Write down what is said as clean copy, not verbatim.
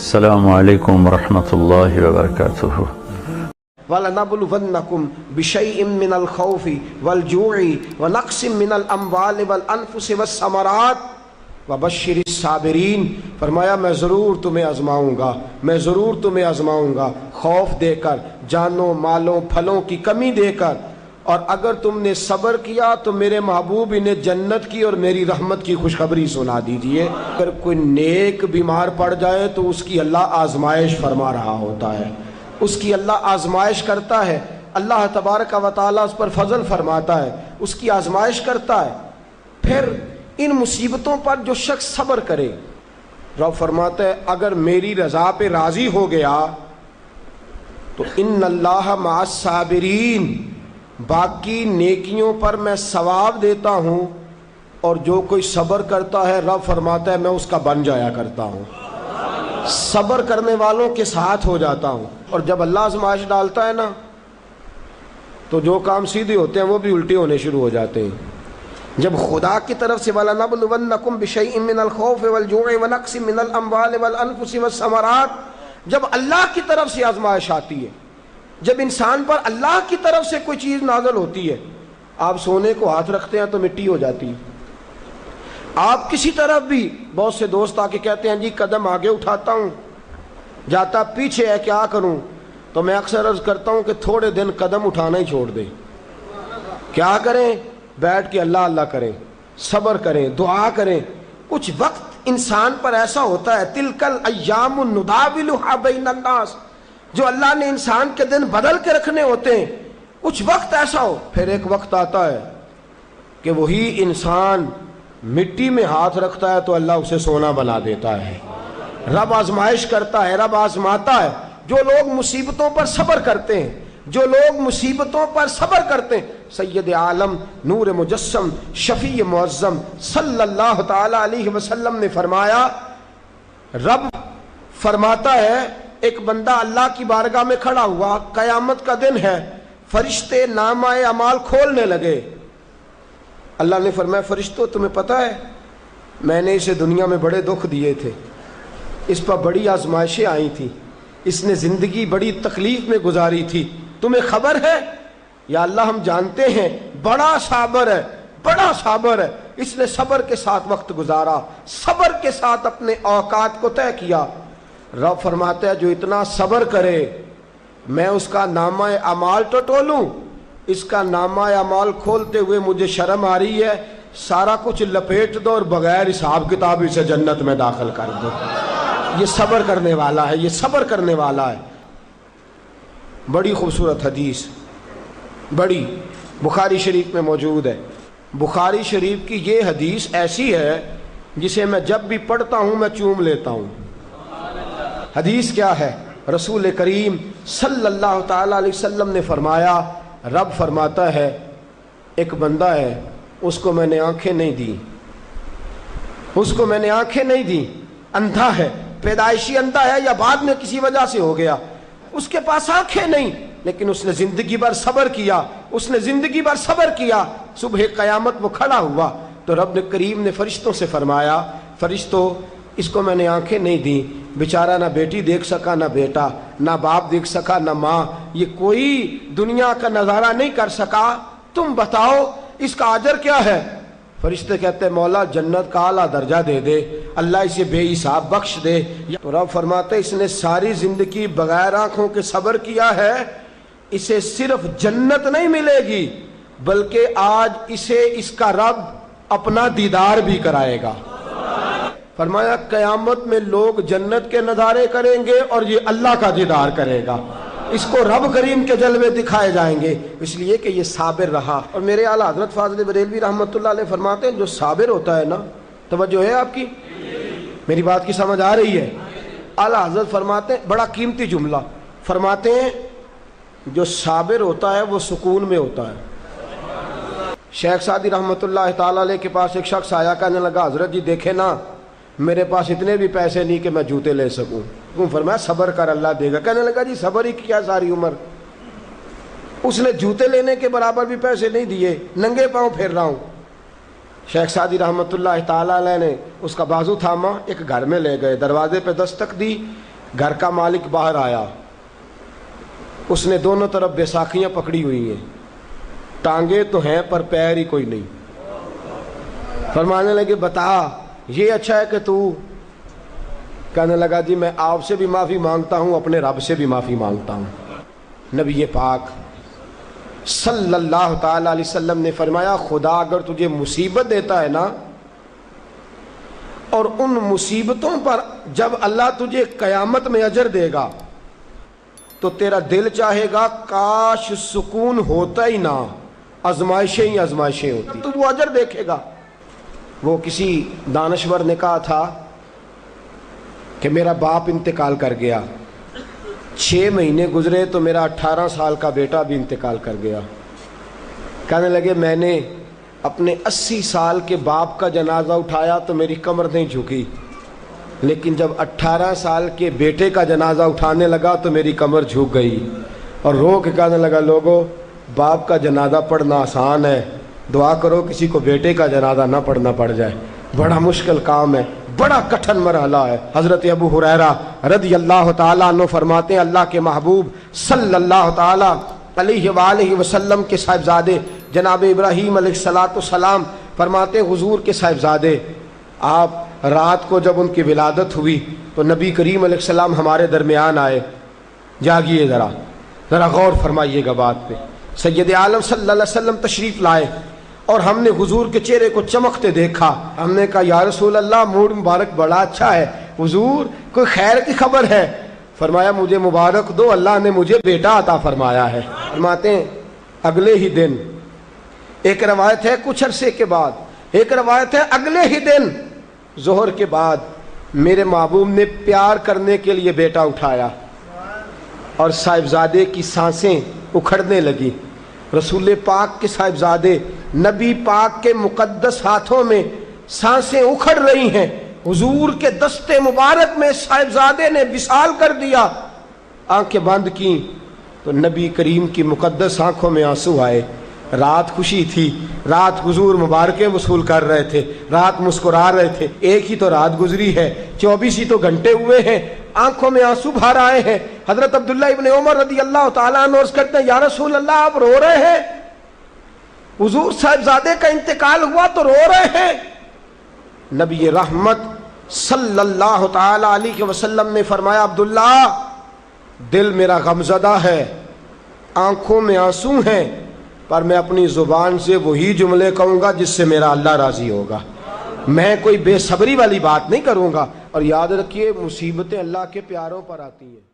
السلام علیکم ورحمۃ اللہ وبرکاتہ۔ وَلَنَبْلُوَنَّكُمْ بِشَيْءٍ مِّنَ الْخَوْفِ وَالْجُوعِ وَنَقْصٍ مِّنَ الْأَمْوَالِ وَالْأَنفُسِ وَالثَّمَرَاتِ وَبَشِّرِ الصَّابِرِينَ۔ فرمایا میں ضرور تمہیں آزماؤں گا، میں ضرور تمہیں آزماؤں گا، خوف دے کر، جانوں مالوں پھلوں کی کمی دے کر، اور اگر تم نے صبر کیا تو میرے محبوب انہیں جنت کی اور میری رحمت کی خوشخبری سنا دیجئے۔ اگر کوئی نیک بیمار پڑ جائے تو اس کی اللہ آزمائش فرما رہا ہوتا ہے، اس کی اللہ آزمائش کرتا ہے، اللہ تبارک و تعالیٰ اس پر فضل فرماتا ہے، اس کی آزمائش کرتا ہے۔ پھر ان مصیبتوں پر جو شخص صبر کرے، رب فرماتا ہے اگر میری رضا پہ راضی ہو گیا تو ان اللہ مع الصابرین، باقی نیکیوں پر میں ثواب دیتا ہوں، اور جو کوئی صبر کرتا ہے رب فرماتا ہے میں اس کا بن جایا کرتا ہوں، صبر کرنے والوں کے ساتھ ہو جاتا ہوں۔ اور جب اللہ آزمائش ڈالتا ہے نا تو جو کام سیدھے ہوتے ہیں وہ بھی الٹے ہونے شروع ہو جاتے ہیں۔ جب خدا کی طرف سے وَلَنَبْلُوَنَّكُمْ بِشَيْءٍ مِّنَ الْخَوْفِ وَالْجُوعِ وَنَقْصٍ مِّنَ الْأَمْوَالِ وَالْأَنفُسِ وَالثَّمَرَاتِ، جب اللہ کی طرف سے آزمائش آتی ہے، جب انسان پر اللہ کی طرف سے کوئی چیز نازل ہوتی ہے، آپ سونے کو ہاتھ رکھتے ہیں تو مٹی ہو جاتی ہے، آپ کسی طرف بھی، بہت سے دوست آ کے کہتے ہیں جی قدم آگے اٹھاتا ہوں جاتا پیچھے ہے، کیا کروں؟ تو میں اکثر عرض کرتا ہوں کہ تھوڑے دن قدم اٹھانا ہی چھوڑ دیں، کیا کریں؟ بیٹھ کے اللہ اللہ کریں، صبر کریں، دعا کریں۔ کچھ وقت انسان پر ایسا ہوتا ہے، تلک الایام نداولها بین الناس، جو اللہ نے انسان کے دن بدل کے رکھنے ہوتے ہیں، کچھ وقت ایسا ہو، پھر ایک وقت آتا ہے کہ وہی انسان مٹی میں ہاتھ رکھتا ہے تو اللہ اسے سونا بنا دیتا ہے۔ رب آزمائش کرتا ہے، رب آزماتا ہے۔ جو لوگ مصیبتوں پر صبر کرتے ہیں، جو لوگ مصیبتوں پر صبر کرتے ہیں، سید عالم نور مجسم شفیع معظم صلی اللہ تعالی علیہ وسلم نے فرمایا، رب فرماتا ہے ایک بندہ اللہ کی بارگاہ میں کھڑا ہوا، قیامت کا دن ہے، فرشتے نامہ اعمال کھولنے لگے۔ اللہ نے فرمایا فرشتوں تمہیں پتہ ہے میں نے اسے دنیا میں بڑے دکھ دیے تھے، اس پر بڑی آزمائشیں آئی تھیں، اس نے زندگی بڑی تکلیف میں گزاری تھی، تمہیں خبر ہے؟ یا اللہ ہم جانتے ہیں، بڑا صابر ہے، بڑا صابر ہے، اس نے صبر کے ساتھ وقت گزارا، صبر کے ساتھ اپنے اوقات کو طے کیا۔ رب فرماتا ہے جو اتنا صبر کرے میں اس کا نامہ اعمال ٹٹولوں، اس کا نامہ اعمال کھولتے ہوئے مجھے شرم آ رہی ہے، سارا کچھ لپیٹ دو اور بغیر حساب کتاب اسے جنت میں داخل کر دو۔ یہ صبر کرنے والا ہے، یہ صبر کرنے والا ہے۔ بڑی خوبصورت حدیث، بڑی، بخاری شریف میں موجود ہے۔ بخاری شریف کی یہ حدیث ایسی ہے جسے میں جب بھی پڑھتا ہوں میں چوم لیتا ہوں۔ حدیث کیا ہے؟ رسول کریم صلی اللہ تعالی علیہ وسلم نے فرمایا، رب فرماتا ہے ایک بندہ ہے، اس کو میں نے آنکھیں نہیں دی، اس کو میں نے آنکھیں نہیں دی، اندھا ہے، پیدائشی اندھا ہے یا بعد میں کسی وجہ سے ہو گیا، اس کے پاس آنکھیں نہیں، لیکن اس نے زندگی بھر صبر کیا، اس نے زندگی بھر صبر کیا، صبح قیامت وہ کھڑا ہوا تو رب نے کریم نے فرشتوں سے فرمایا، فرشتوں اس کو میں نے آنکھیں نہیں دی، بیچارہ نہ بیٹی دیکھ سکا، نہ بیٹا، نہ باپ دیکھ سکا، نہ ماں، یہ کوئی دنیا کا نظارہ نہیں کر سکا، تم بتاؤ اس کا اجر کیا ہے؟ فرشتے کہتے ہیں مولا جنت کا اعلیٰ درجہ دے دے، اللہ اسے بے حساب بخش دے۔ تو رب فرماتے اس نے ساری زندگی بغیر آنکھوں کے صبر کیا ہے، اسے صرف جنت نہیں ملے گی بلکہ آج اسے اس کا رب اپنا دیدار بھی کرائے گا۔ فرمایا قیامت میں لوگ جنت کے نظارے کریں گے اور یہ اللہ کا دیدار کرے گا، اس کو رب کریم کے جلوے دکھائے جائیں گے، اس لیے کہ یہ صابر رہا۔ اور میرے اعلیٰ حضرت فاضل بریلوی رحمۃ اللہ علیہ فرماتے ہیں جو صابر ہوتا ہے نا، توجہ ہے آپ کی، میری بات کی سمجھ آ رہی ہے؟ اعلیٰ حضرت فرماتے ہیں بڑا قیمتی جملہ، فرماتے ہیں جو صابر ہوتا ہے وہ سکون میں ہوتا ہے۔ شیخ سعدی رحمۃ اللہ تعالی علیہ کے پاس ایک شخص آیا، کہنے لگا حضرت جی دیکھیں نا میرے پاس اتنے بھی پیسے نہیں کہ میں جوتے لے سکوں، فرمایا صبر کر اللہ دے گا۔ کہنے لگا جی صبر ہی کیا ساری عمر، اس نے جوتے لینے کے برابر بھی پیسے نہیں دیے، ننگے پاؤں پھر رہا ہوں۔ شیخ سعدی رحمۃ اللہ تعالی علیہ نے اس کا بازو تھاما، ایک گھر میں لے گئے، دروازے پہ دستک دی، گھر کا مالک باہر آیا، اس نے دونوں طرف بیساکھیاں پکڑی ہوئی ہیں، ٹانگیں تو ہیں پر پیر ہی کوئی نہیں۔ فرمانے لگے بتا یہ اچھا ہے کہ تو؟ کہنے لگا جی میں آپ سے بھی معافی مانگتا ہوں، اپنے رب سے بھی معافی مانگتا ہوں۔ نبی پاک صلی اللہ تعالی علیہ وسلم نے فرمایا خدا اگر تجھے مصیبت دیتا ہے نا، اور ان مصیبتوں پر جب اللہ تجھے قیامت میں اجر دے گا تو تیرا دل چاہے گا کاش سکون ہوتا ہی نہ، آزمائشیں ہی آزمائشیں ہوتی، تو وہ اجر دیکھے گا۔ وہ کسی دانشور نے کہا تھا کہ میرا باپ انتقال کر گیا، 6 مہینے گزرے تو میرا 18 سال کا بیٹا بھی انتقال کر گیا۔ کہنے لگے میں نے اپنے 80 سال کے باپ کا جنازہ اٹھایا تو میری کمر نہیں جھکی، لیکن جب 18 سال کے بیٹے کا جنازہ اٹھانے لگا تو میری کمر جھک گئی، اور رو کے کہنے لگا لوگوں باپ کا جنازہ پڑھنا آسان ہے، دعا کرو کسی کو بیٹے کا جنازہ نہ پڑھنا پڑ جائے، بڑا مشکل کام ہے، بڑا کٹھن مرحلہ ہے۔ حضرت ابو ہریرہ رضی اللہ تعالیٰ عنہ فرماتے ہیں اللہ کے محبوب صلی اللہ تعالیٰ علیہ وآلہ وسلم کے صاحبزادے جناب ابراہیم علیہ السلام فرماتے ہیں حضور کے صاحبزادے آپ رات کو جب ان کی ولادت ہوئی تو نبی کریم علیہ السلام ہمارے درمیان آئے۔ جاگیے ذرا غور فرمائیے گا بات پہ۔ سید عالم صلی اللہ علیہ وسلم تشریف لائے اور ہم نے حضور کے چہرے کو چمکتے دیکھا۔ ہم نے کہا یا رسول اللہ موڈ مبارک بڑا اچھا ہے، حضور کوئی خیر کی خبر ہے؟ فرمایا مجھے مبارک دو، اللہ نے مجھے بیٹا عطا فرمایا ہے۔ فرماتے ہیں اگلے ہی دن، ایک روایت ہے کچھ عرصے کے بعد، ایک روایت ہے اگلے ہی دن ظہر کے بعد میرے محبوب نے پیار کرنے کے لیے بیٹا اٹھایا اور صاحبزادے کی سانسیں اکھڑنے لگی۔ رسول پاک کے صاحبزادے نبی پاک کے مقدس ہاتھوں میں سانسیں اکھڑ رہی ہیں، حضور کے دستے مبارک میں صاحبزادے نے وصال کر دیا۔ آنکھیں بند کی تو نبی کریم کی مقدس آنکھوں میں آنسو آئے۔ رات خوشی تھی، رات حضور مبارکیں وصول کر رہے تھے، رات مسکرا رہے تھے، ایک ہی تو رات گزری ہے، 24 ہی تو گھنٹے ہوئے ہیں، آنکھوں میں آنسو بھر آئے ہیں۔ حضرت عبداللہ ابن عمر رضی اللہ تعالیٰ عنہ عرض کرتے ہیں یا رسول اللہ آپ رو رہے ہیں؟ حضور صاحبزادے کا انتقال ہوا تو رو رہے ہیں؟ نبی رحمت صلی اللہ تعالیٰ علیہ وسلم نے فرمایا عبداللہ دل میرا غمزدہ ہے، آنکھوں میں آنسو ہیں، پر میں اپنی زبان سے وہی جملے کہوں گا جس سے میرا اللہ راضی ہوگا، میں کوئی بے صبری والی بات نہیں کروں گا۔ اور یاد رکھیے مصیبتیں اللہ کے پیاروں پر آتی ہیں۔